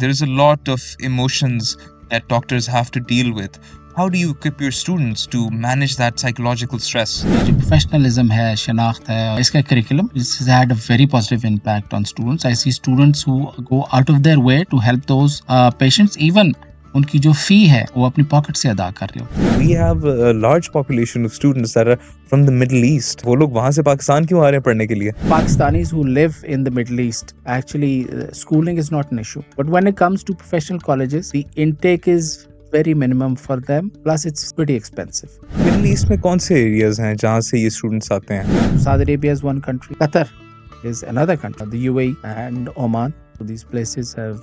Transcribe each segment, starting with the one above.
There is a lot of emotions that doctors have to deal with. How do you equip your students to manage that psychological stress? जो professionalism है, शनाख्त है, इसका curriculum this has had a very positive impact on students. I see students who go out of their way to help those patients, even उनकी जो fee है वो अपनी pocket से अदा कर रहे हो. We have a large population of students that are from the Middle East. वो लोग वहाँ से पाकिस्तान क्यों आ रहे हैं पढ़ने के लिए? Pakistanis who live in the Middle East, actually schooling is not an issue. But when it comes to professional colleges, the intake is very minimum for them. Plus, it's pretty expensive. Middle East में कौन से areas हैं जहाँ से ये students आते हैं? Saudi Arabia is one country. Qatar is another country. The UAE and Oman. So these places have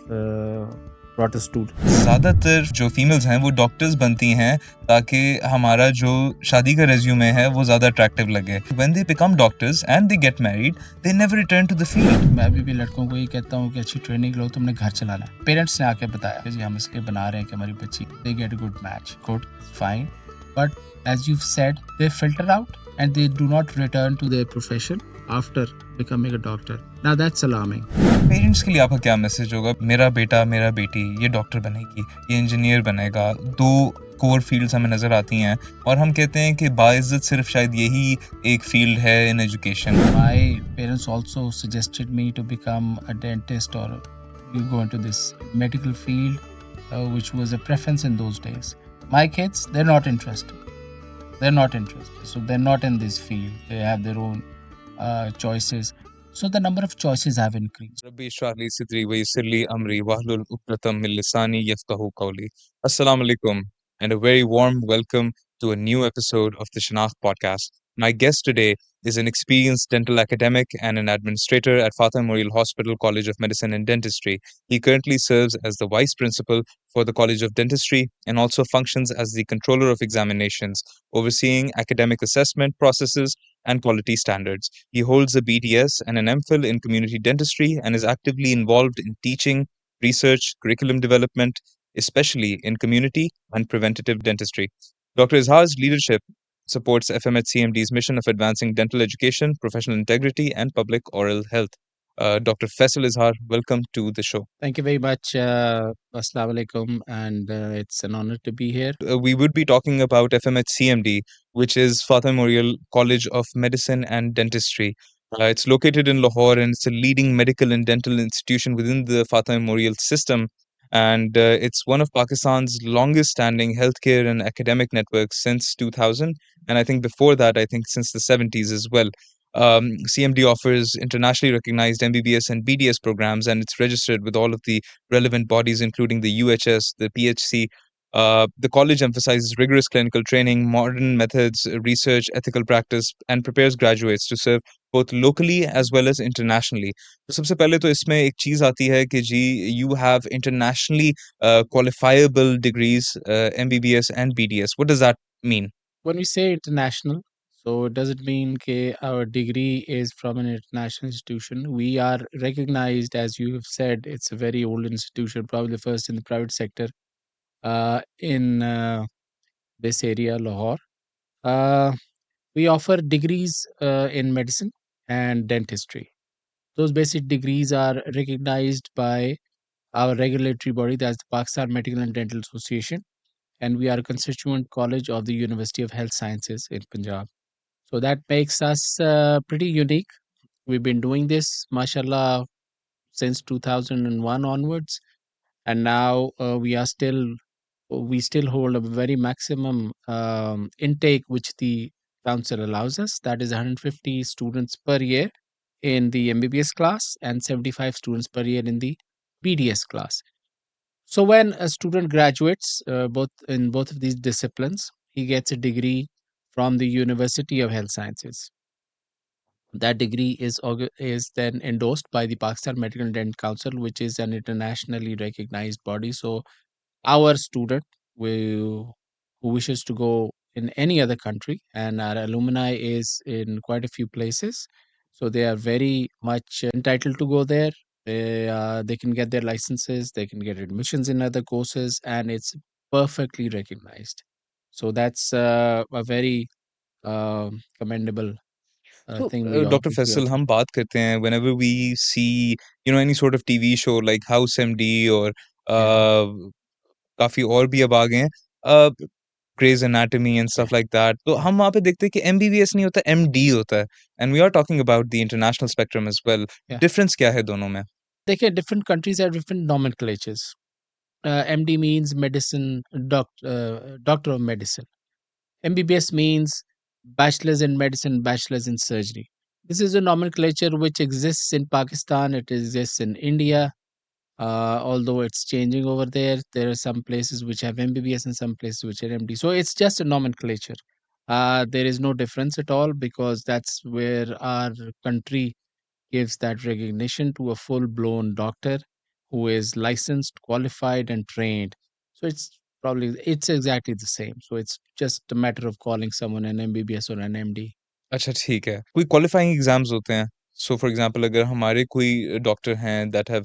brought a student. ज़्यादातर जो फीमेल्स हैं वो डॉक्टर्स बनती हैं ताकि हमारा जो शादी का रेज्यूमे है वो ज़्यादा अट्रैक्टिव लगे. When they become doctors and they get married, they never return to the field. मैं अभी भी लड़कों को ये कहता हूँ कि अच्छी ट्रेनिंग लो, तुमने घर चलाना है. पेरेंट्स ने आके बताया कि जी हम इसके बना रहे हैं कि हमारी बच्ची they get a good match. Good, fine. But as you've said, they filter out and they do not return to their profession after becoming a doctor. Now that's alarming. Parents के लिए आपका क्या मैसेज होगा? मेरा बेटा मेरा बेटी ये डॉक्टर बनेगी, ये इंजीनियर बनेगा. दो कोर फील्ड्स हमें नजर आती हैं और हम कहते हैं कि बाइज्जत सिर्फ शायद यही एक फील्ड है in education. My parents also suggested me to become a dentist or you go into this medical field, which was a preference in those days. My kids, they're not interested. They're not interested. So they're not in this field. They have their own choices. So the number of choices have increased. रब्बी इश्रह ली सदरी वयस्सिर ली अमरी वहलुल उक़दतम मिन लिसानी यफ़क़हू क़ौली. Assalamu alaikum and a very warm welcome to a new episode of the 𝐓𝐡𝐞 podcast. My guest today is an experienced dental academic and an administrator at Fatima Memorial Hospital College of Medicine and Dentistry. He currently serves as the vice principal for the College of Dentistry and also functions as the controller of examinations, overseeing academic assessment processes and quality standards. He holds a BDS and an MPhil in community dentistry and is actively involved in teaching, research, curriculum development, especially in community and preventative dentistry. Dr. Izhar's leadership supports FMHCMD's mission of advancing dental education, professional integrity, and public oral health. Dr. Faisal Izhar, welcome to the show. Thank you very much. Assalamu alaikum, and it's an honor to be here. We would be talking about FMHCMD, which is Fatima Memorial College of Medicine and Dentistry. It's located in Lahore and it's a leading medical and dental institution within the Fatima Memorial System. And it's one of Pakistan's longest standing healthcare and academic networks since 2000. And I think before that, I think since the 70s as well. CMD offers internationally recognized MBBS and BDS programs, and it's registered with all of the relevant bodies, including the UHS, the PHC. The college emphasizes rigorous clinical training, modern methods, research, ethical practice, and prepares graduates to serve both locally as well as internationally. तो सबसे पहले तो इसमें एक चीज़ आती है कि जी you have internationally qualifiable degrees, MBBS and BDS. What does that mean? When we say international, so does it mean that our degree is from an international institution? We are recognized, as you have said, it's a very old institution, probably the first in the private sector in this area, Lahore. We offer degrees in medicine and dentistry. Those basic degrees are recognized by our regulatory body, that's the Pakistan Medical and Dental Association, and we are a constituent college of the University of Health Sciences in Punjab. So that makes us pretty unique. We've been doing this, mashallah, since 2001 onwards, and now we still hold a very maximum intake which the council allows us. That is 150 students per year in the MBBS class and 75 students per year in the BDS class. So when a student graduates both of these disciplines, he gets a degree from the University of Health Sciences. That degree is then endorsed by the Pakistan Medical and Dental Council, which is an internationally recognized body. So our student who wishes to go in any other country, and our alumni is in quite a few places, so they are very much entitled to go there. They can get their licenses, they can get admissions in other courses, and it's perfectly recognized. So that's a very commendable So, thing we all Dr. which we all Faisal, follow. हम बात करते हैं whenever we see, any sort of TV show like House MD or Yeah, uh, काफ़ी और भी अब आ गए हैं Grey's Anatomy and yeah, stuff like that. तो yeah, हम वहाँ पे देखते हैं कि MBBS नहीं होता, MD होता है and we are talking about the international spectrum as well. yeah. Difference क्या है दोनों में? देखिए different countries have different nomenclatures. MD means medicine doctor of medicine. MBBS means bachelor's in medicine, bachelor's in surgery. This is a nomenclature which exists in Pakistan. It exists in India. Although it's changing over there, there are some places which have MBBS and some places which are MD. So it's just a nomenclature. There is no difference at all because that's where our country gives that recognition to a full blown doctor who is licensed, qualified, and trained. So it's exactly the same. So it's just a matter of calling someone an MBBS or an MD. अच्छा ठीक है। कोई qualifying exams होते हैं? So for example अगर हमारे कोई doctor हैं that have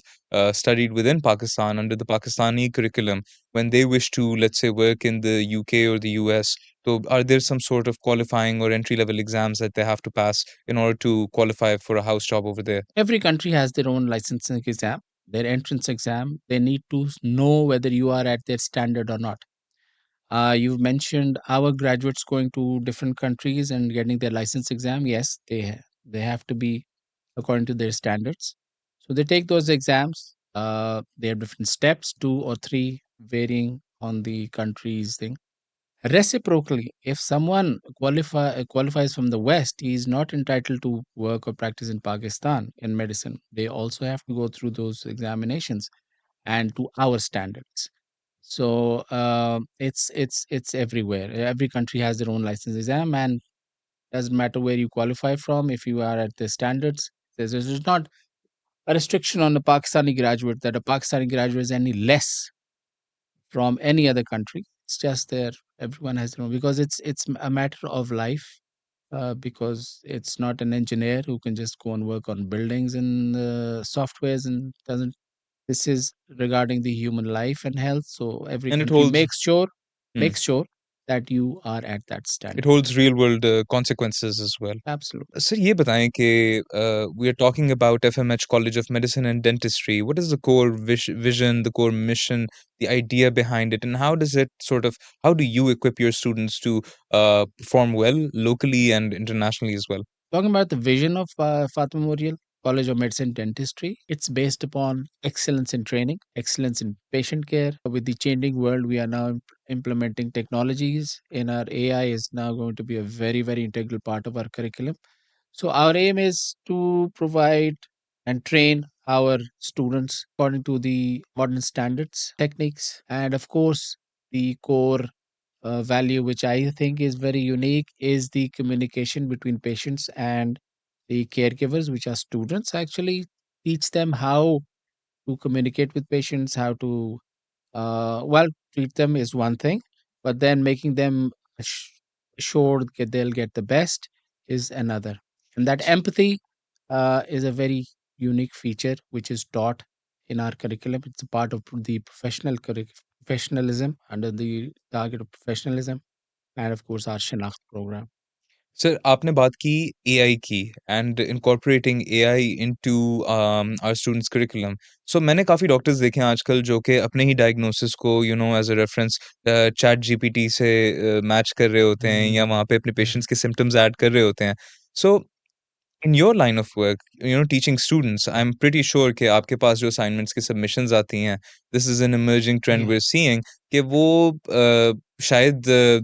studied within Pakistan under the Pakistani curriculum when they wish to let's say work in the UK और द यूएस, तो are there some sort of qualifying और entry level exams that they have to pass in order to qualify for a house job over there? Every country has their own licensing exam, their entrance exam. They need to know whether you are at their standard or not. You've mentioned our graduates going to different countries and getting their license exam. Yes, they have to be according to their standards. So they take those exams. They have different steps, two or three, varying on the country's thing. Reciprocally, if someone qualifies from the West, he is not entitled to work or practice in Pakistan in medicine. They also have to go through those examinations and to our standards. So it's everywhere. Every country has their own license exam, and doesn't matter where you qualify from. If you are at the standards, there's not a restriction on a Pakistani graduate that a Pakistani graduate is any less from any other country. It's just there. Everyone has their own because it's a matter of life. Because it's not an engineer who can just go and work on buildings and softwares and doesn't. This is regarding the human life and health. So every And it country holds hmm, makes sure that you are at that it standard. holds real world consequences as well. Absolutely. Sir ये बताएँ कि we are talking about FMH College of Medicine and Dentistry. What is the core vision, the core mission, the idea behind it, and how does it how do you equip your students to perform well locally and internationally as well? Talking about the vision of Fatima Memorial College of Medicine Dentistry, it's based upon excellence in training, excellence in patient care. With the changing world, we are now implementing technologies in our AI is now going to be a very, very integral part of our curriculum. So our aim is to provide and train our students according to the modern standards, techniques, and of course, the core value, which I think is very unique, is the communication between patients and the caregivers, which are students. Actually, teach them how to communicate with patients, how to well, treat them is one thing, but then making them assured that they'll get the best is another. And that empathy is a very unique feature which is taught in our curriculum. It's a part of the professionalism under the target of professionalism, and of course our Shanakht program. Sir आपने बात की AI की and incorporating AI into our students curriculum. So मैंने काफ़ी doctors देखे हैं आजकल जो कि अपने ही डायग्नोसिस को as a reference chat GPT से मैच कर रहे होते हैं या Mm, वहाँ पे अपने yeah. पेशेंट्स के सिम्टम्स ऐड कर रहे होते हैं। So in your line of work teaching students, I am pretty sure कि आपके पास जो असाइनमेंट्स की सबमिशंस आती हैं, this is an emerging trend Yeah. We are seeing कि वो शायद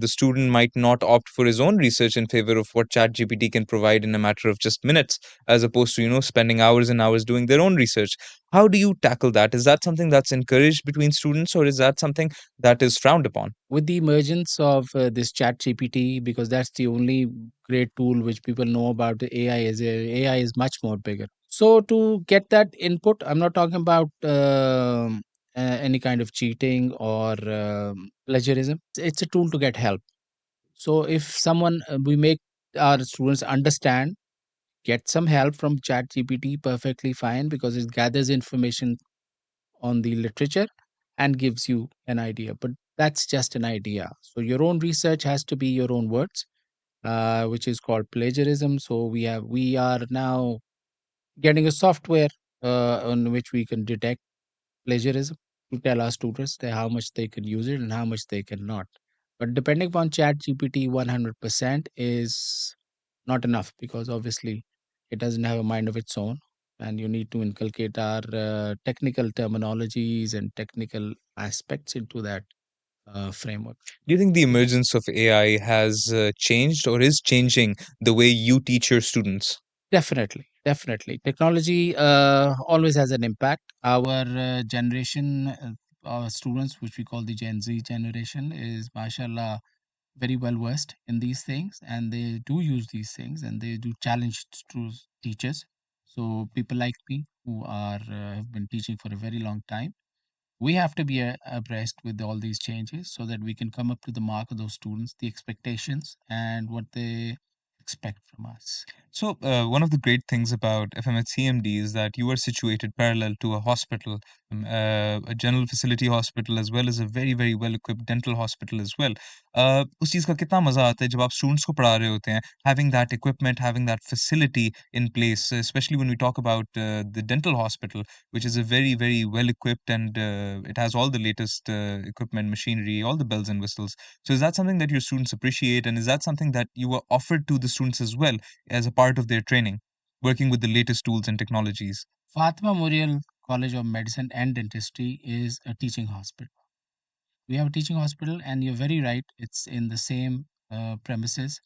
the student might not opt for his own research in favour of what chat GPT can provide in a matter of just minutes as opposed to spending hours and hours doing their own research. How do you tackle that? Is that something that's encouraged between students, or is that something that is frowned upon? With the emergence of this chat gpt, because that's the only great tool which people know about, the AI is much more bigger. So to get that input, I'm not talking about any kind of cheating or plagiarism. It's a tool to get help. So if someone we make our students understand, get some help from chat gpt, perfectly fine, because it gathers information on the literature and gives you an idea. But that's just an idea. So your own research has to be your own words. which is called plagiarism. So we are now getting a software on which we can detect plagiarism to tell our students that how much they can use it and how much they cannot. But depending upon Chat GPT, 100% is not enough, because obviously it doesn't have a mind of its own, and you need to inculcate our technical terminologies and technical aspects into that framework. Do you think the emergence of AI has changed or is changing the way you teach your students? Definitely, definitely. Technology always has an impact. Our generation, students, which we call the Gen Z generation, is mashallah very well versed in these things, and they do use these things, and they do challenge teachers. So people like me who are have been teaching for a very long time, we have to be abreast with all these changes so that we can come up to the mark of those students, the expectations, and what they expect from us. So, one of the great things about FMHCMD is that you are situated parallel to a hospital, a general facility hospital, as well as a very, very well-equipped dental hospital as well. उस चीज़ का कितना मज़ा आता है जब आप students को पढ़ा रहे होते हैं, having that equipment, having that facility in place, especially when we talk about the dental hospital, which is a very, very well-equipped and it has all the latest equipment, machinery, all the bells and whistles. So is that something that your students appreciate, and is that something that you were offered to the students as well as a part of their training, working with the latest tools and technologies? Fatima Memorial College of Medicine and Dentistry is a teaching hospital. We have a teaching hospital, and you're very right. It's in the same premises,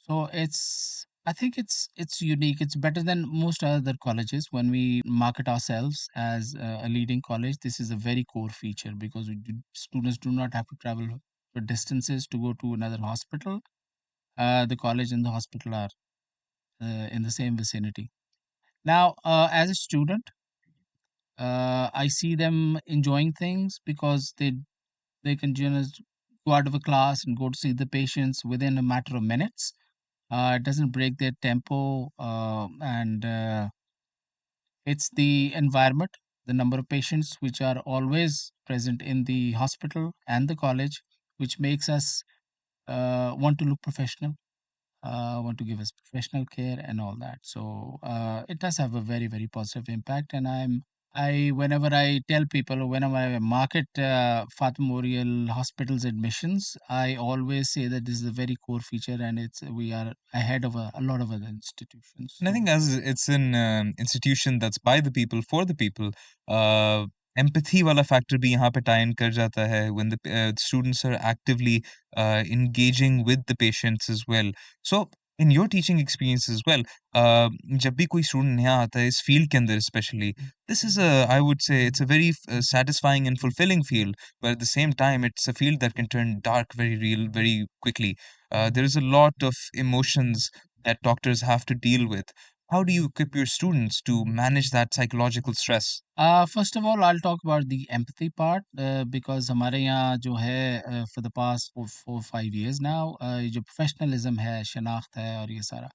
so I think it's unique. It's better than most other colleges. When we market ourselves as a leading college, this is a very core feature, because students do not have to travel for distances to go to another hospital. The college and the hospital are in the same vicinity. Now, as a student, I see them enjoying things because they can just go out of a class and go to see the patients within a matter of minutes. It doesn't break their tempo, and it's the environment, the number of patients which are always present in the hospital and the college, which makes us want to look professional, want to give us professional care and all that. So it does have a very, very positive impact. And whenever I tell people, or whenever I market Fatima Memorial Hospital's admissions, I always say that this is a very core feature, and we are ahead of a lot of other institutions. And I think So as it's an institution that's by the people for the people, uh, empathy वाला factor भी यहाँ पे tie in कर जाता है when the students are actively engaging with the patients as well. So in your teaching experience as well, जब भी कोई student नया आता है इस field के अंदर especially, this is I would say it's a very satisfying and fulfilling field, but at the same time it's a field that can turn dark very real very quickly. There is a lot of emotions that doctors have to deal with. How do you equip your students to manage that psychological stress? first of all, I'll talk about the empathy part, because हमारे यहाँ जो है for the past 4 5 years now, ये जो professionalism है, शनाख्त है और ये सारा,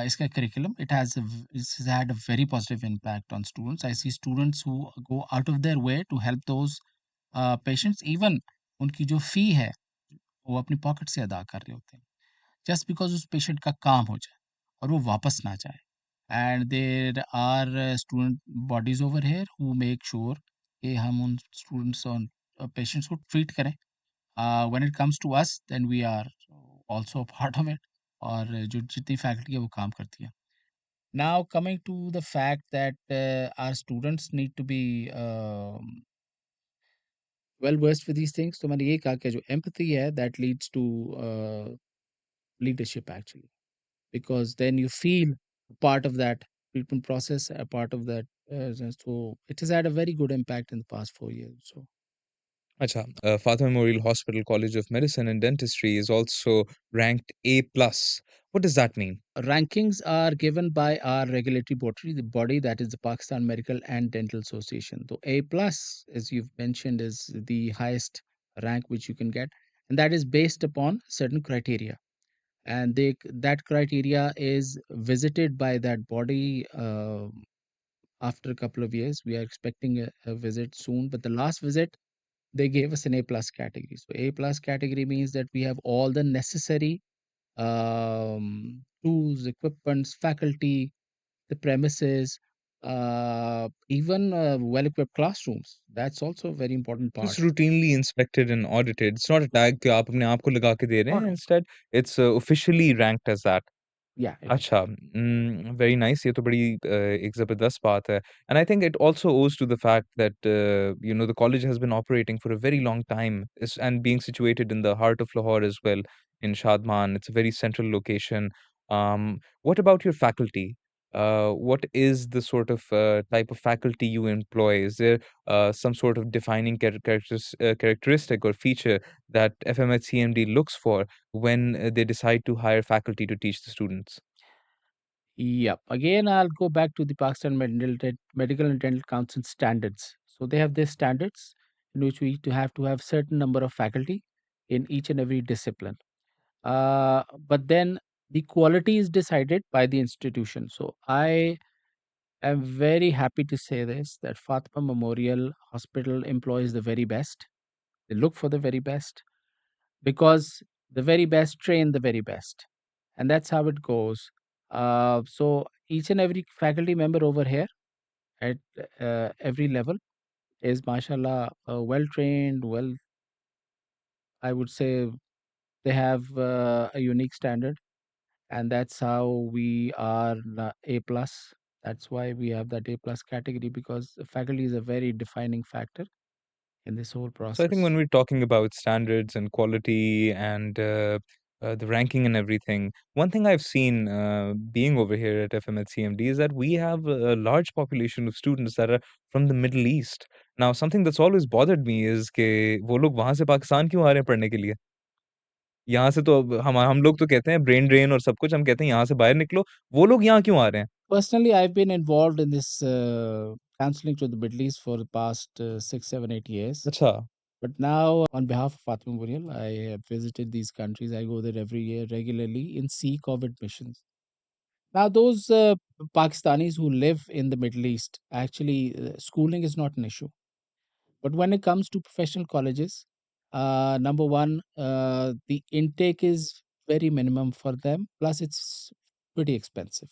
इसका curriculum, it's had a very positive impact on students. I see students who go out of their way to help those patients, even उनकी जो fee है वो अपनी पॉकेट से अदा कर रहे होते हैं, just because उस patient का काम हो जाए और वो वापस ना जाए. And there are student bodies over here who make sure कि हम उन students और patients को treat करें. When it comes to us, then we are also a part of it, और जो जितनी faculty है वो काम करती है. Now coming to the fact that our students need to be well versed with these things, तो मैंने ये कहा कि जो empathy है, that leads to leadership actually, because then you feel part of that treatment process, a part of that. So it has had a very good impact in the past 4 years. So Acha, Fatima Memorial Hospital College of Medicine and Dentistry is also ranked A plus. What does that mean? rankings are given by our regulatory body, the body that is the Pakistan Medical and Dental Association. So A plus, as you've mentioned, is the highest rank which you can get, and that is based upon certain criteria. And that criteria is visited by that body after a couple of years. We are expecting a visit soon, but the last visit they gave us an A plus category. So A plus category means that we have all the necessary tools, equipments, faculty, the premises, even well-equipped classrooms. That's also a very important It's part. routinely inspected and audited. It's not a tag कि आप अपने आप को लगा के दे रहे No, हैं. no. Instead, it's officially ranked as that. Yeah, it is. अच्छा, वेरी नाइस ये तो बड़ी एक ज़बरदस्त बात है and I think it also owes to the fact that the college has been operating for a very long time is and being situated in the heart of Lahore as well in Shadman it's a very central location what about your faculty what is the sort of type of faculty you employ? Is there some sort of defining characteristic or feature that FMHCMD looks for when they decide to hire faculty to teach the students? Yep. Again, I'll go back to the Pakistan Medical and Dental Council standards. So they have their standards in which we to have certain number of faculty in each and every discipline. But then the quality is decided by the institution. So I am very happy to say this that Fatima Memorial Hospital employs the very best. They look for the very best because the very best train the very best, and that's how it goes. So each and every faculty member over here at every level is mashallah well trained, well, I would say they have a unique standard, and that's how we are A plus. That's why we have that A plus category, because the faculty is a very defining factor in this whole So I think process. when we're talking about standards and quality and the ranking and everything, one thing I've seen being over here at FMHCMD is that we have a large population of students that are from the Middle East. Now, something that's always bothered me is कि वो लोग वहाँ से पाकिस्तान क्यों आ रहे हैं पढ़ने के लिए? यहाँ से तो अब हम लोग तो कहते हैं ब्रेन ड्रेन और सब कुछ हम कहते हैं यहाँ से बाहर निकलो, वो लोग यहाँ क्यों आ रहे हैं? Personally, I've been involved in this counseling to the Middle East for the past 6, 7, 8 years. अच्छा, But now, on behalf of Fatima Memorial, I have visited these countries. I go there every year regularly in COVID missions. Now, those Pakistanis who live in the Middle East, actually, schooling is not an issue. But when it comes to professional colleges, number one, the intake is very minimum for them. Plus, it's pretty expensive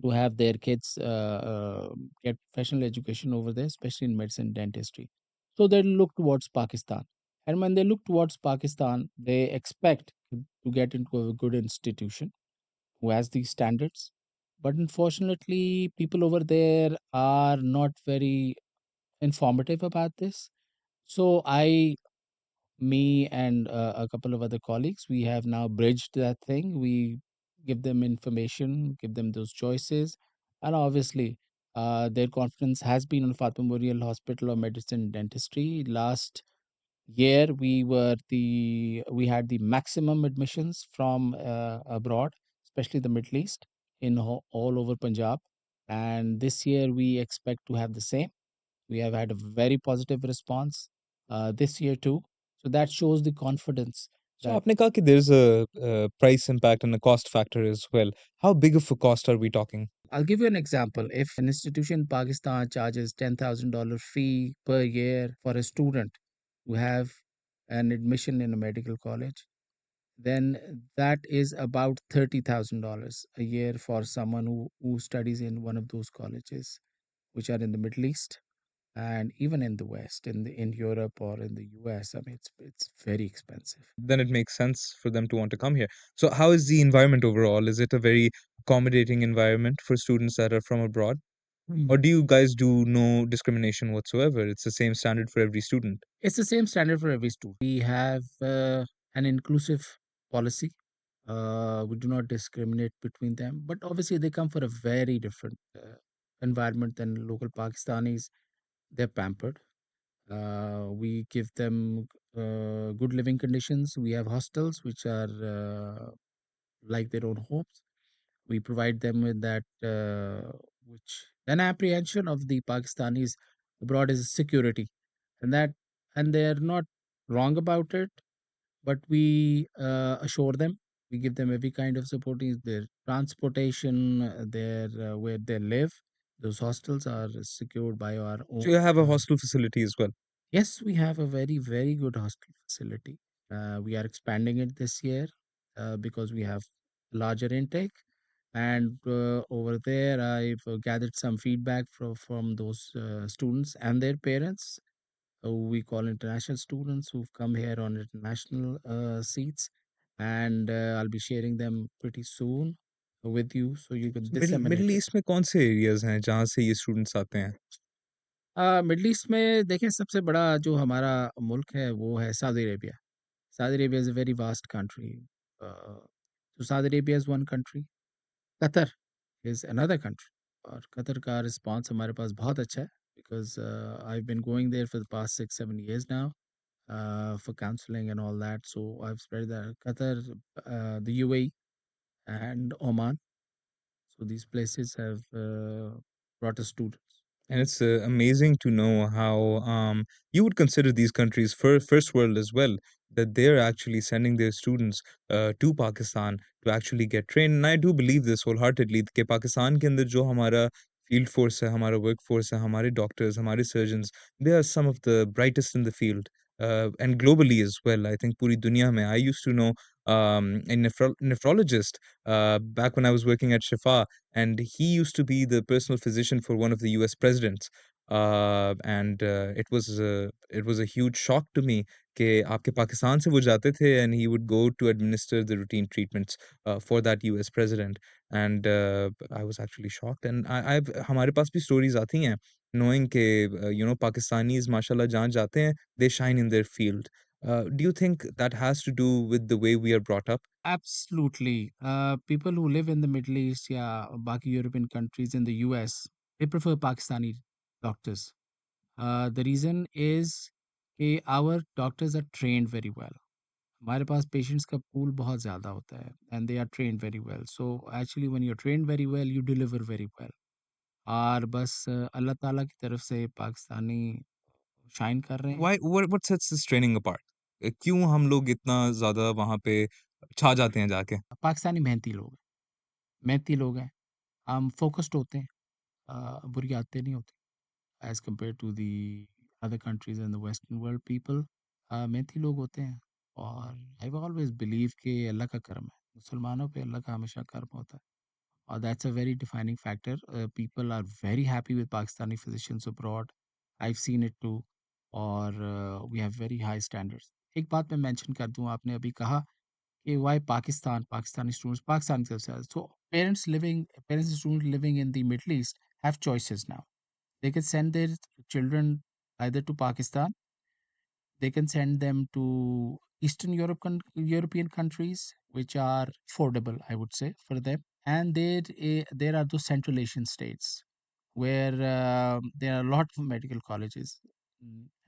to have their kids get professional education over there, especially in medicine dentistry. So they look towards Pakistan. And when they look towards Pakistan, they expect to get into a good institution who has these standards. But unfortunately, people over there are not very informative about this. So me and a couple of other colleagues, we have now bridged that thing. We give them information, give them those choices, and obviously, their confidence has been on Fatima Memorial Hospital or Medicine Dentistry. Last year, we had the maximum admissions from abroad, especially the Middle East, in all over Punjab, and this year we expect to have the same. We have had a very positive response this year too. So that shows the confidence so that आपने कहा कि there's a price impact and a cost factor as well. How big of a cost are we talking? I'll give you an example. If an institution in Pakistan charges $10,000 fee per year for a student who have an admission in a medical college, then that is about $30,000 a year for someone who studies in one of those colleges, which are in the Middle East and even in the West, in Europe or in the US. I mean, it's very expensive. Then it makes sense for them to want to come here. So how is the environment overall? Is it a very accommodating environment for students that are from abroad? Or do you guys do no discrimination whatsoever? It's the same standard for every student. It's the same standard for every student. We have an inclusive policy. We do not discriminate between them, but obviously they come for a very different environment than local Pakistanis. They're pampered. We give them good living conditions. We have hostels which are like their own homes. We provide them with that, which an apprehension of the Pakistanis abroad is security, and that and they are not wrong about it. But we assure them, we give them every kind of support. Is their transportation, their where they live. Those hostels are secured by our So own. you have a hostel facility as well. Yes, we have a very good hostel facility. We are expanding it this year. because we have larger intake. And over there, I've gathered some feedback from those students and their parents, who we call international students who've come here on international seats. And I'll be sharing them pretty soon with you so you can middle disseminate it. East में कौन से areas हैं जहाँ से ये students आते हैं? Middle east में देखें, सबसे बड़ा जो हमारा मुल्क है वो है Saudi Arabia. Saudi Arabia is a very vast country. तो Saudi Arabia is one country. Qatar is another country. और कतर का रिस्पॉन्स हमारे पास बहुत अच्छा है, because I have been going there for the past 6-7 years now, for counseling and all that. So I've spread that Qatar, the UAE, and Oman. So these places have brought us students. And it's amazing to know how you would consider these countries first world as well, that they're actually sending their students to Pakistan to actually get trained. And I do believe this wholeheartedly कि पाकिस्तान के अंदर जो हमारा field force है, हमारा work force है, हमारे doctors, हमारे surgeons, they are some of the brightest in the field. And globally as well, I think पूरी दुनिया में. I used to know a nephrologist back when I was working at Shifa, and he used to be the personal physician for one of the US presidents. And it was a huge shock to me कि आपके पाकिस्तान से वो जाते थे, and he would go to administer the routine treatments for that US president. And I was actually shocked. And I've हमारे पास भी stories आती हैं knowing कि Pakistanis माशाल्लाह जहाँ जाते हैं, they shine in their field. Do you think that has to do with the way we are brought up? Absolutely. People who live in the Middle East, yeah, Baki European countries, in the US, they prefer Pakistani doctors. The reason is कि our doctors are trained very well. हमारे पास patients का pool बहुत ज़्यादा होता है, and they are trained very well. So actually when you are trained very well, you deliver very well. और बस अल्लाह ताला की तरफ से पाकिस्तानी शाइन कर रहे हैं. Why what sets this training apart? क्यों हम लोग इतना ज़्यादा वहाँ पे छा जाते हैं जाके? पाकिस्तानी मेहनती लोग हैं, मेहनती लोग हैं. हम फोकस्ड होते हैं. बुरी आदतें नहीं होती as compare to the other countries in the western world. People मेहनती लोग होते हैं. और आई ऑलवेज़ बिलीव कि अल्लाह का करम है. मुसलमानों पे अल्लाह का हमेशा करम होता है. That's a very defining factor. People are very happy with Pakistani physicians abroad. I've seen it too. और we have very high standards. एक बात मैं मेंशन कर दूं, आपने अभी कहा कि why पाकिस्तान, पाकिस्तानी students पाकिस्तान की तरफ से. So parents and students living in the Middle East have choices now. They can send their children either to Pakistan. They can send them to Eastern European countries, which are affordable, I would say, for them. And there are those Central Asian states where there are a lot of medical colleges,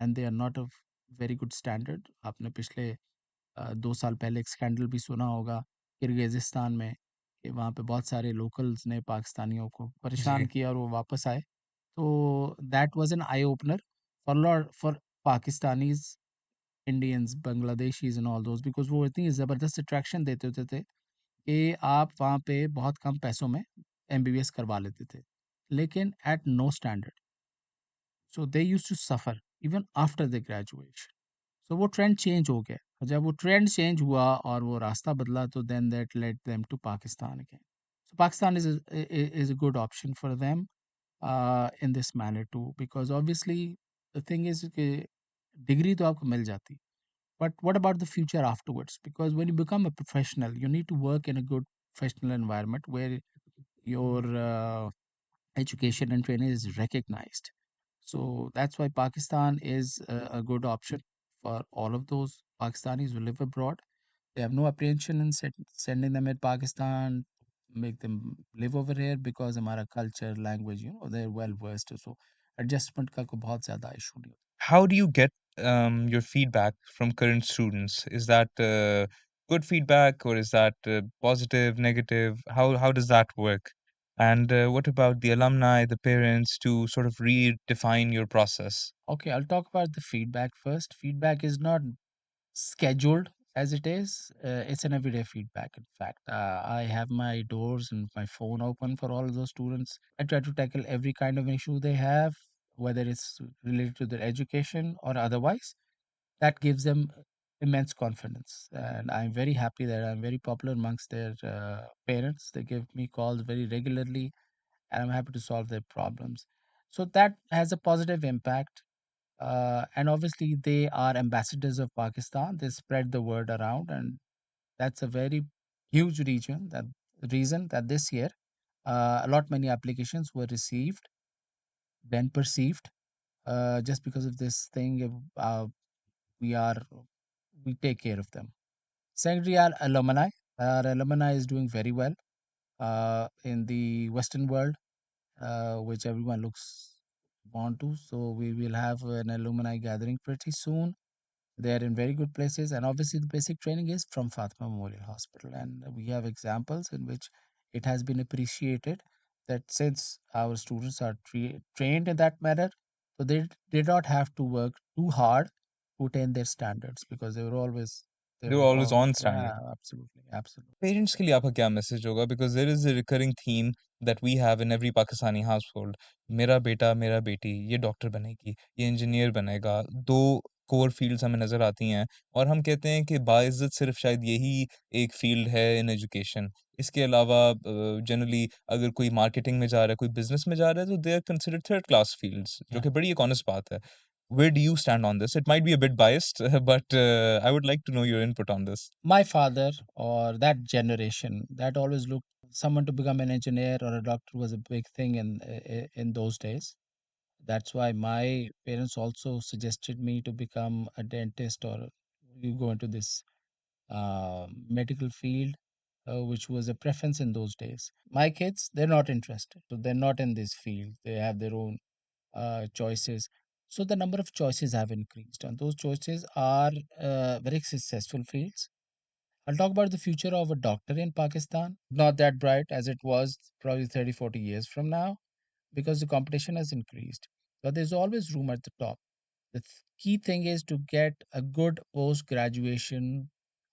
and they are not of very good standard. आपने पिछले 2 साल पहले एक scandal भी सुना होगा किर्गिज़िस्तान में, कि वहाँ पे बहुत सारे लोकल्स ने पाकिस्तानियों को परेशान जी। किया और वो वापस आए. तो that was an eye opener for Pakistanis, Indians, Bangladeshis and all those, because वो इतनी ज़बरदस्त अट्रैक्शन देते होते थे कि आप वहाँ पे बहुत कम पैसों में एमबीबीएस करवा लेते थे, लेकिन at no standard. So they used to suffer even after the graduation. So वो ट्रेंड चेंज हो गया. और जब वो ट्रेंड चेंज हुआ और वो रास्ता बदला, तो then that led them to Pakistan again. So Pakistan is a good option for them in this manner too, because obviously the thing is कि डिग्री तो आपको मिल जाती, but what about the future afterwards? Because when you become a professional, you need to work in a good professional environment where your education and training is recognized. So that's why Pakistan is a good option for all of those Pakistanis who live abroad. They have no apprehension in sending them in Pakistan, make them live over here, because हमारा culture, language, they're well versed. So adjustment का कोई बहुत ज़्यादा issue नहीं. How do you get your feedback from current students? Is that good feedback, or is that positive, negative? How does that work? And what about the alumni, the parents, to sort of redefine your process? Okay, I'll talk about the feedback first. Feedback is not scheduled as it is. It's an everyday feedback. In fact, I have my doors and my phone open for all of those students. I try to tackle every kind of issue they have, whether it's related to their education or otherwise. That gives them immense confidence. And I'm very happy that I'm very popular amongst their parents. They give me calls very regularly, and I'm happy to solve their problems. So that has a positive impact. And obviously, they are ambassadors of Pakistan. They spread the word around, and that's a very huge reason that this year a lot many applications were received, then perceived, just because of this thing. We are we take care of them. Secondly, our alumni is doing very well in the Western world, which everyone looks on to. So we will have an alumni gathering pretty soon. They are in very good places, and obviously the basic training is from Fatima Memorial Hospital, and we have examples in which it has been appreciated that since our students are trained in that manner, so they did not have to work too hard to attain their standards because they They were were always all on yeah, standard. absolutely, absolutely. Parents के लिए आपका क्या message होगा? Because there is a recurring theme that we have in every Pakistani household. मेरा बेटा, मेरा बेटी ये डॉक्टर बनेगी, ये इंजीनियर बनेगा। 2 कोर फील्ड्स हमें नज़र आती हैं और हम कहते हैं कि बाइज़्ज़त सिर्फ़ शायद यही एक फील्ड है इन एजुकेशन। इसके अलावा जनरली अगर कोई मार्केटिंग में जा रहा है, कोई बिज़नेस में जा रहा है तो they are considered third class fields, जो Yeah. कि बड़ी एक ऑनेस्ट बात है। Where do you stand on this? It might be a bit biased, but I would like to know your input on this. My father or that generation that always looked someone to become an engineer or a doctor was a big thing in those days. That's why my parents also suggested me to become a dentist or you go into this medical field, which was a preference in those days. My kids, they're not interested. So they're not in this field. They have their own choices. So the number of choices have increased, and those choices are very successful fields. I'll talk about the future of a doctor in Pakistan. Not that bright as it was probably 30, 40 years from now because the competition has increased. But there's always room at the top. The key thing is to get a good post graduation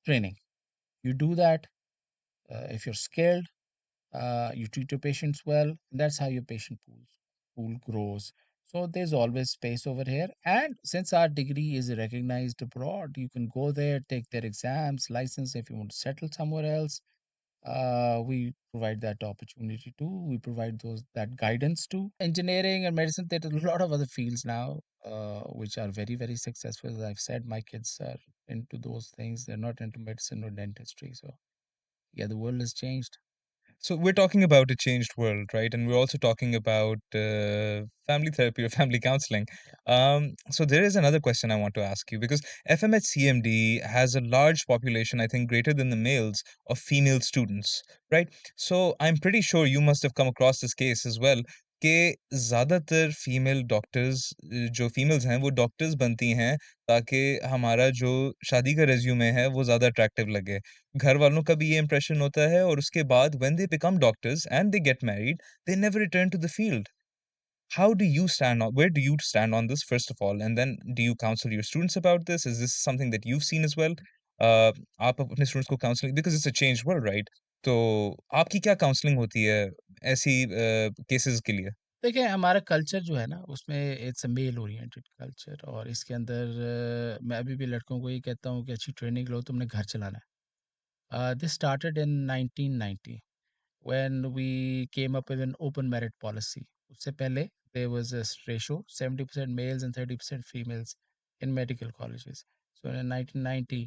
training. You do that if you're skilled, you treat your patients well, and that's how your pool grows. So there's always space over here. And since our degree is recognized abroad, you can go there, take their exams, license if you want to settle somewhere else. We provide that opportunity too. We provide those that guidance too. Engineering and medicine, there are a lot of other fields now, which are very, very successful. As I've said, my kids are into those things. They're not into medicine or dentistry. So yeah, the world has changed. So we're talking about a changed world, right? And we're also talking about family therapy or family counseling. So there is another question I want to ask you because FMHCMD has a large population, I think greater than the males, of female students, right? So I'm pretty sure you must have come across this case as well कि ज़्यादातर female doctors जो females हैं वो doctors बनती हैं ताकि हमारा जो शादी का रेज्यूमे है वो ज़्यादा अट्रैक्टिव लगे घर वालों का भी ये इंप्रेशन होता है और उसके बाद when they become doctors and they get married they never return to the field how do you stand on where do you stand on this first of all and then do you counsel your students about this is this something that you've seen as well uh आप अपने students को counselling because it's a changed world right तो आपकी क्या counselling होती है ऐसी cases के लिए देखिए, हमारा कल्चर जो है ना, उसमें it's a mail oriented culture और इसके अंदर मैं अभी भी लड़कों को ये कहता हूँ कि अच्छी ट्रेनिंग लो, तुमने घर चलाना है। This started in 1990 when we came up with an open merit policy. उससे पहले there was a ratio 70% males and 30% females in medical colleges. So in 1990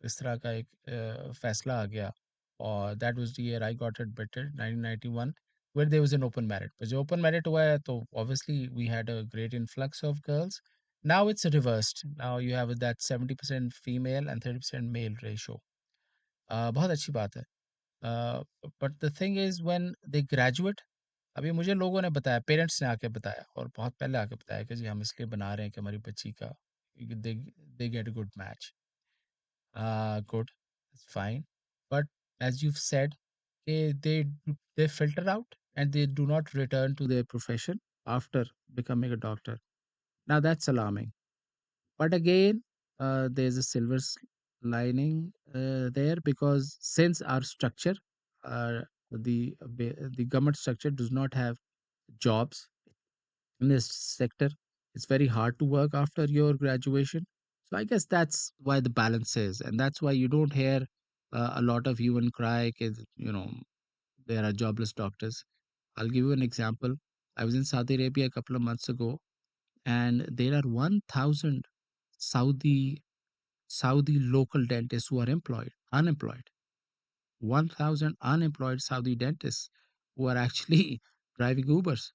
इस तरह का एक फैसला आ गया और that was the year I got admitted 1991 where there was an open merit. पर जो open merit हुआ है तो obviously we had a great influx of girls. Now it's reversed. Now you have that 70% female and 30% male ratio. बहुत अच्छी बात है. But the thing is when they graduate अभी मुझे लोगों ने बताया, पेरेंट्स ने आके बताया और बहुत पहले आके बताया कि जी हम इसलिए बना रहे हैं कि हमारी बच्ची का they they get a good match. Good, it's fine, but as you've said, they filter out and they do not return to their profession after becoming a doctor. Now that's alarming. But again, there's a lining there because since our structure, the government structure does not have jobs in this sector, it's very hard to work after your graduation. So I guess that's why the balance is, and that's why you don't hear a lot of hue and cry. 'Cause, there are jobless doctors. I'll give you an example. I was in Saudi Arabia a couple of months ago, and there are 1,000 Saudi Saudi local dentists who are unemployed. 1,000 unemployed Saudi dentists who are actually driving Ubers.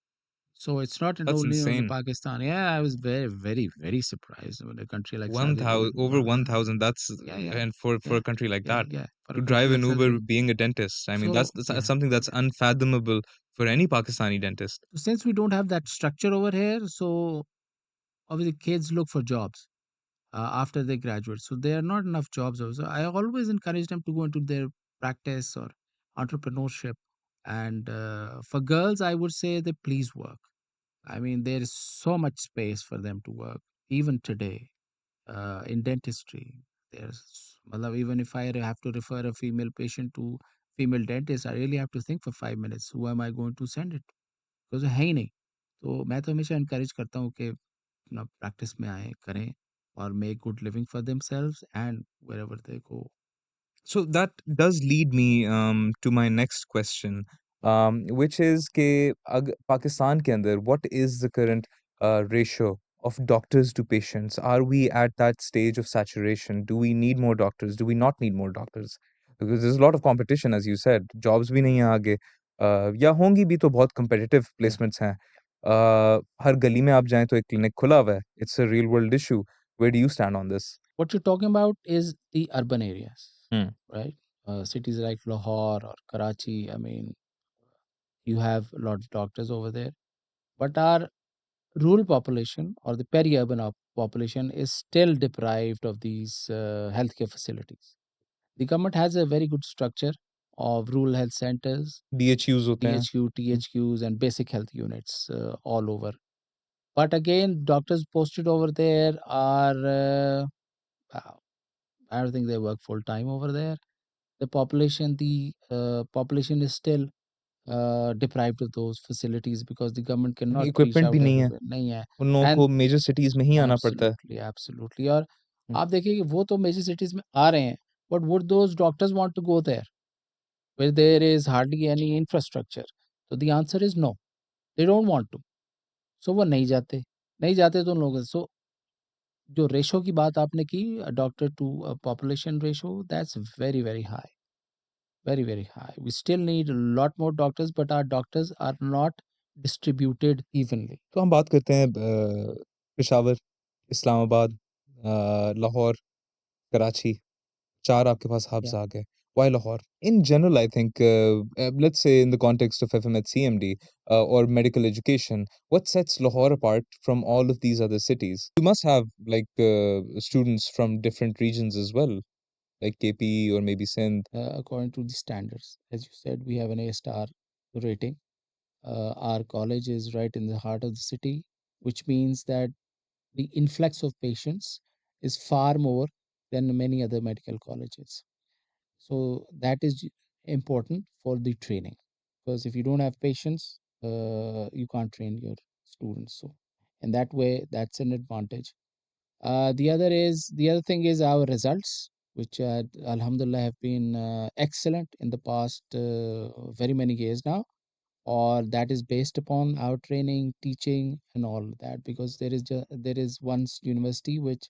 So it's not That's only on the insane. Pakistan. Yeah, I was very, very, very surprised when a country like Saudi Arabia. 1,000, over 1,000. That's Yeah, yeah, and for yeah, a country like yeah, that yeah. For to a country drive like an Saudi Uber Arabia. being a dentist. I mean, So that's yeah. something that's unfathomable for any Pakistani dentist. So since we don't have that structure over here, so obviously kids look for jobs after they graduate. So there are not enough jobs also. I always encourage them to go into their practice or entrepreneurship. And for girls, I would say they please work. I mean, there is so much space for them to work, even today, in dentistry. Matlab, even if I have to refer a female patient to female dentist, I really have to think for 5 minutes. Who am I going to send it? Because है ही नहीं. तो मैं तो हमेशा encourage करता हूँ कि अपना practice में आए करें और make good living for themselves and wherever they go. So that does lead me to my next question, which is कि Pakistan के अंदर what is the current ratio of doctors to patients? Are we at that stage of saturation? Do we need more doctors? Do we not need more doctors? Because there's a lot of competition, as you said. Jobs भी नहीं हैं आगे, या होंगी भी तो बहुत competitive Yeah. placements हैं. हर गली में आप जाएं तो एक clinic खुला हुआ है. It's a real world issue. Where do you stand on this? What you're talking about is the urban areas, Hmm. right? Cities like Lahore or Karachi, I mean, you have a lot of doctors over there. But our rural population or the peri-urban population is still deprived of these healthcare facilities. The government has a very good structure of rural health centers, DHUs होते हैं. DHU, THQs, and basic health units all over. But again, doctors posted over there uh, I don't think they work full time over there. The population is still deprived of those facilities because the government cannot reach equipment भी out नहीं है, everywhere. नहीं है. उन लोगों And को major cities में ही आना पड़ता है। absolutely, absolutely. और हुँ, आप देखिए कि वो तो मेजर सिटीज में आ रहे हैं, but would those doctors want to go there where there is hardly any infrastructure? So the answer is no. They don't want to. So वो नहीं जाते तो उन लोगों so जो रेशो की बात आपने की doctor to population ratio that's very very high, very very high. We still need a lot more doctors, but our doctors are not distributed evenly. तो हम बात करते हैं पेशावर, इस्लामाबाद, लाहौर, कराची, 4 आपके पास हब्स Yeah. आ गए। Why Lahore? In general, I think, let's say in the context of FMHCMD, or medical education, what sets Lahore apart from all of these other cities? You must have like students from different regions as well, like KP or maybe Sindh. According to the standards, as you said, we have an A star rating. Our college is right in the heart of the city, which means that the influx of patients is far more than many other medical colleges. So that is important for the training, because if you don't have patients, you can't train your students. So in that way, that's an advantage. The other thing is our results, which Alhamdulillah have been excellent in the past very many years now, or that is based upon our training, teaching, and all of that. Because there is one university which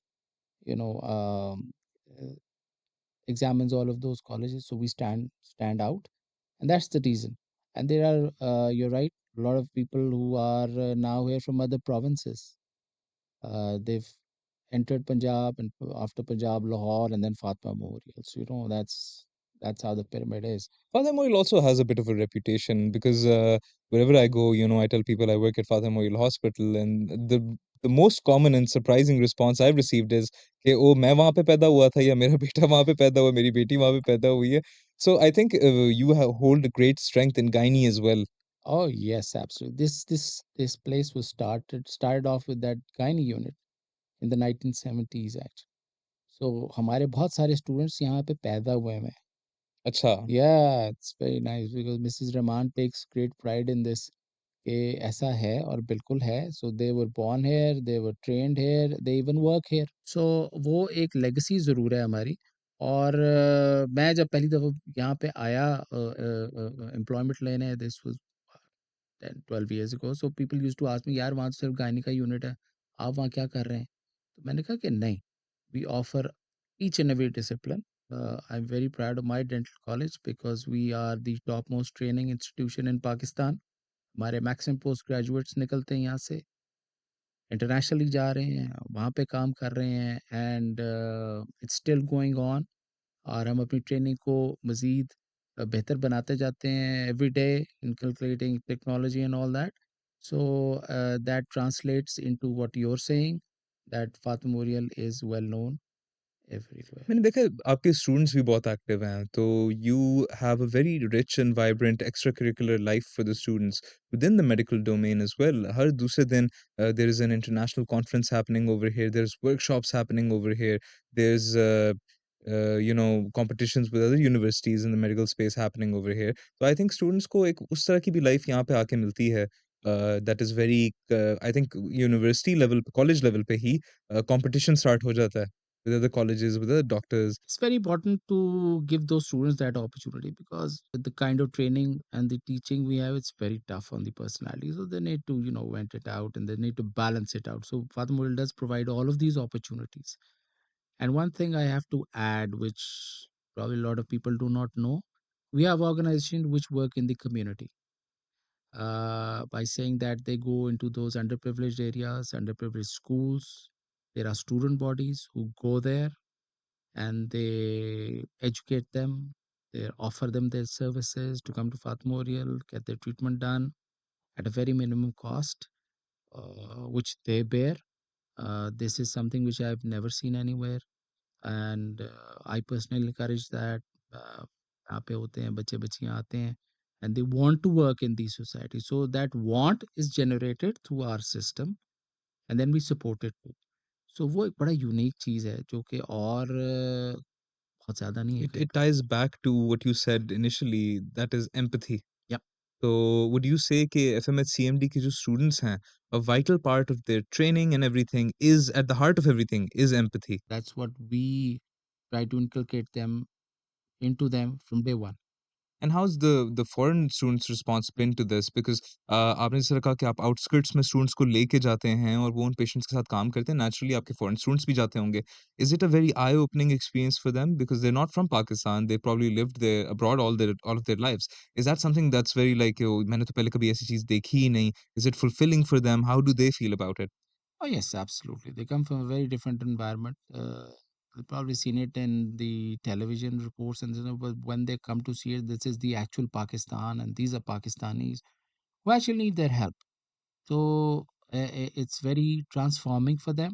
you know uh, examines all of those colleges, so we stand out, and that's the reason. And there are you're right, a lot of people who are now here from other provinces. They've entered Punjab, and after Punjab, Lahore, and then Fatima Memorial. So that's how the pyramid is. Father Moil also has a bit of a reputation because wherever I go, I tell people I work at Father Moil Hospital, and the most common and surprising response I've received is कि ओ मैं वहाँ पे पैदा हुआ था या मेरा बेटा वहाँ पे पैदा हुआ, मेरी बेटी वहाँ पे पैदा हुई है. So I think you hold a great strength in gynae as well. Oh yes, absolutely. This place was started off with that gynae unit in the 1970s actually. So हमारे बहुत सारे students यहाँ पे पैदा हुए हैं. अच्छा. Yeah, it's very nice because Mrs. Rahman takes great pride in this. कि ऐसा है और बिल्कुल है। So they were born here, they were trained here, they even work here. So वो एक लेगेसी ज़रूर है हमारी। और मैं जब पहली दफ़ा यहाँ पे आया एम्प्लॉयमेंट लेने, this was 10-12 years ago, so people used to ask me, यार वहाँ तो सिर्फ गायनी का यूनिट है, आप वहाँ क्या कर रहे हैं? तो मैंने कहा कि नहीं, we offer each and every discipline. I am very proud of my dental college because we are the top most training institution in Pakistan. हमारे मैक्सिमम पोस्ट ग्रेजुएट्स निकलते हैं यहाँ से, इंटरनेशनली जा रहे हैं, वहाँ पे काम कर रहे हैं, and it's still going on. और हम अपनी ट्रेनिंग को मज़ीद बेहतर बनाते जाते हैं every day, inculcating technology and all that. So that translates into what you are saying, that Fatima Memorial is well known everywhere. मैंने देखा है आपके स्टूडेंट्स भी बहुत एक्टिव हैं, तो you have a very rich and vibrant extra curricular life for the students within the medical domain as well. हर दूसरे दिन there is an international conference happening over here, there's workshops happening over here, there's competitions with other universities in the medical space happening over here. So I think students को एक उस तरह की भी life यहाँ पे आके मिलती है, that is very I think university level college level पे ही competition start हो जाता है with other colleges, with other doctors. It's very important to give those students that opportunity because with the kind of training and the teaching we have, it's very tough on the personality. So they need to, vent it out and they need to balance it out. So Fatima Model does provide all of these opportunities. And one thing I have to add, which probably a lot of people do not know, we have organizations which work in the community. By saying that they go into those underprivileged areas, underprivileged schools. There are student bodies who go there and they educate them. They offer them their services to come to Fatima Memorial, get their treatment done at a very minimum cost, which they bear. This is something which I've never seen anywhere, and I personally encourage that. यहाँ पे होते हैं बच्चे बच्चियाँ आते हैं and they want to work in these societies. So that want is generated through our system and then we support it too. So वो एक बड़ा यूनिक चीज़ है जो कि और बहुत ज़्यादा नहीं है कहीं It पे। ties back to what you said initially, that is empathy. Yeah, So would you say कि FMHCMD के जो students हैं, a vital part of their training and everything is at the heart of everything is empathy? that's what we try to inculcate them into them from day one. And how's the foreign students' response been to this? Because आपने जैसे कहा कि आप outskirts में students को लेके जाते हैं और वो उन पेशेंट्स के साथ काम करते हैं, नेचुरली आपके फॉरेन स्टूडेंट्स भी जाते होंगे. Is it a very eye-opening experience for them? Because they're not from Pakistan, they probably lived there abroad all of their lives. Is that something that's very like, "Oh, मैंने तो पहले कभी ऐसी चीज़ देखी ही नहीं." Is it fulfilling for them? How do they feel about it? Oh, yes, absolutely. They come from a very different environment. They've probably seen it in the television reports, and but when they come to see it, this is the actual Pakistan, and these are Pakistanis who actually need their help. So it's very transforming for them,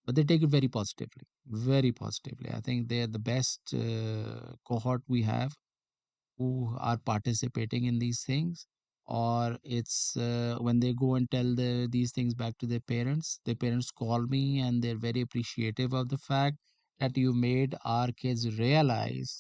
but they take it very positively. Very positively. I think they are the best cohort we have who are participating in these things, or it's when they go and tell these things back to their parents call me and they're very appreciative of the fact that you made our kids realize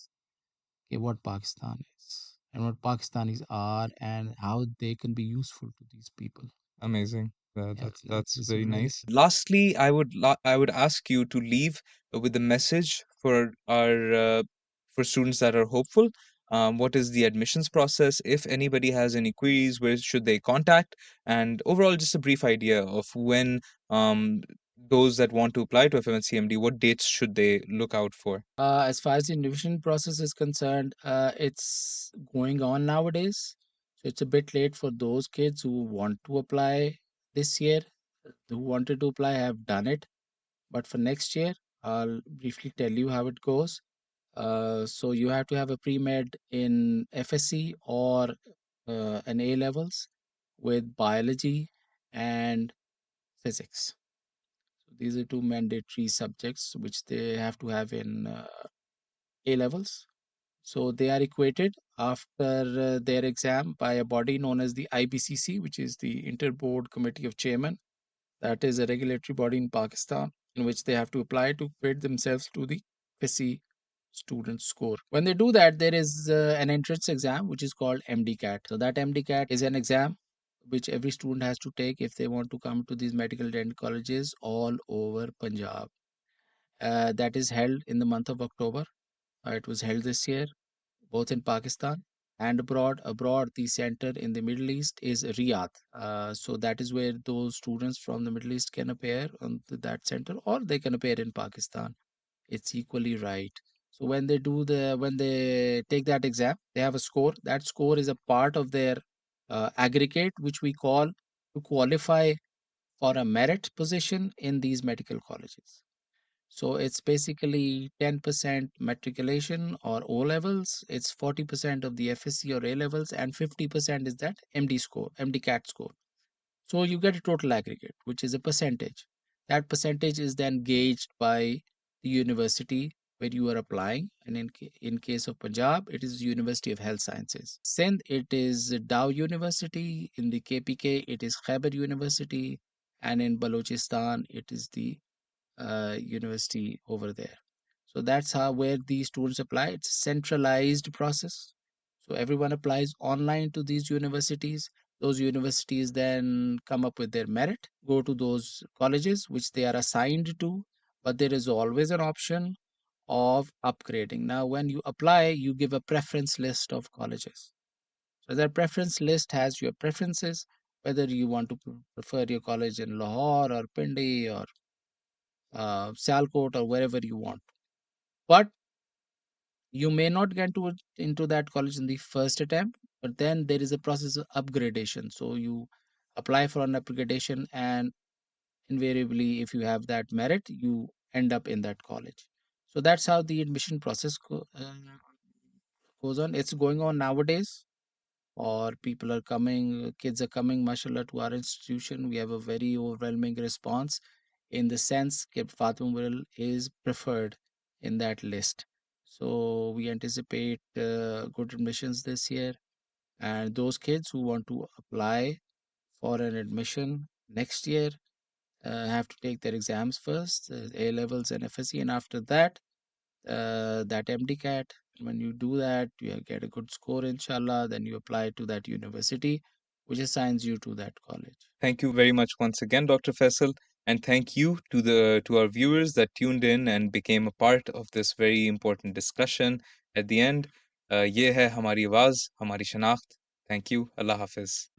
okay, what Pakistan is and what Pakistanis are and how they can be useful to these people. Amazing. Yeah, That's it's very very. nice. Lastly, I would ask you to leave with a message for our for students that are hopeful. What is the admissions process? If anybody has any queries, where should they contact? And overall, just a brief idea of when those that want to apply to FMCMD, what dates should they look out for? As far as the admission process is concerned, it's going on nowadays. So it's a bit late for those kids who want to apply this year. Who wanted to apply have done it. But for next year, I'll briefly tell you how it goes. So you have to have a pre-med in FSC or an A levels with biology and physics. So these are two mandatory subjects which they have to have in A levels. So they are equated after their exam by a body known as the IBCC, which is the Inter-Board Committee of Chairman. That is a regulatory body in Pakistan in which they have to apply to equate themselves to the FSC student score. When they do that, there is an entrance exam which is called MDCAT. So that MDCAT is an exam which every student has to take if they want to come to these medical dental colleges all over Punjab. That is held in the month of October. It was held this year, both in Pakistan and abroad. Abroad, the center in the Middle East is Riyadh. So that is where those students from the Middle East can appear on that center, or they can appear in Pakistan. It's equally right. So when they take that exam, they have a score. That score is a part of their aggregate, which we call to qualify for a merit position in these medical colleges. So it's basically 10% matriculation or O levels, it's 40% of the FSC or A levels, and 50% is that MD score, MD-CAT score. So you get a total aggregate, which is a percentage. That percentage is then gauged by the university where you are applying. And in case of Punjab, it is University of Health Sciences. Sindh, it is Dow University. In the KPK, it is Khyber University. And in Balochistan, it is the university over there. So that's how where these students apply. It's a centralized process. So everyone applies online to these universities. Those universities then come up with their merit, go to those colleges which they are assigned to, but there is always an option of upgrading. Now, when you apply, you give a preference list of colleges. So that preference list has your preferences, whether you want to prefer your college in Lahore or Pindi or Sialkot or wherever you want. But you may not get into that college in the first attempt, but then there is a process of upgradation. So you apply for an upgradation, and invariably, if you have that merit, you end up in that college. So that's how the admission process goes on. It's going on nowadays, or people are coming, kids are coming, mashallah, to our institution. We have a very overwhelming response in the sense that Fatima Memorial is preferred in that list. So we anticipate good admissions this year. And those kids who want to apply for an admission next year have to take their exams first, A levels and FSC, and after that, that MD-CAT. When you do that, you get a good score, inshallah. Then you apply to that university, which assigns you to that college. Thank you very much once again, Dr. Faisal, and thank you to our viewers that tuned in and became a part of this very important discussion. At the end, ये है हमारी आवाज, हमारी शनाख्त. Thank you. Allah Hafiz.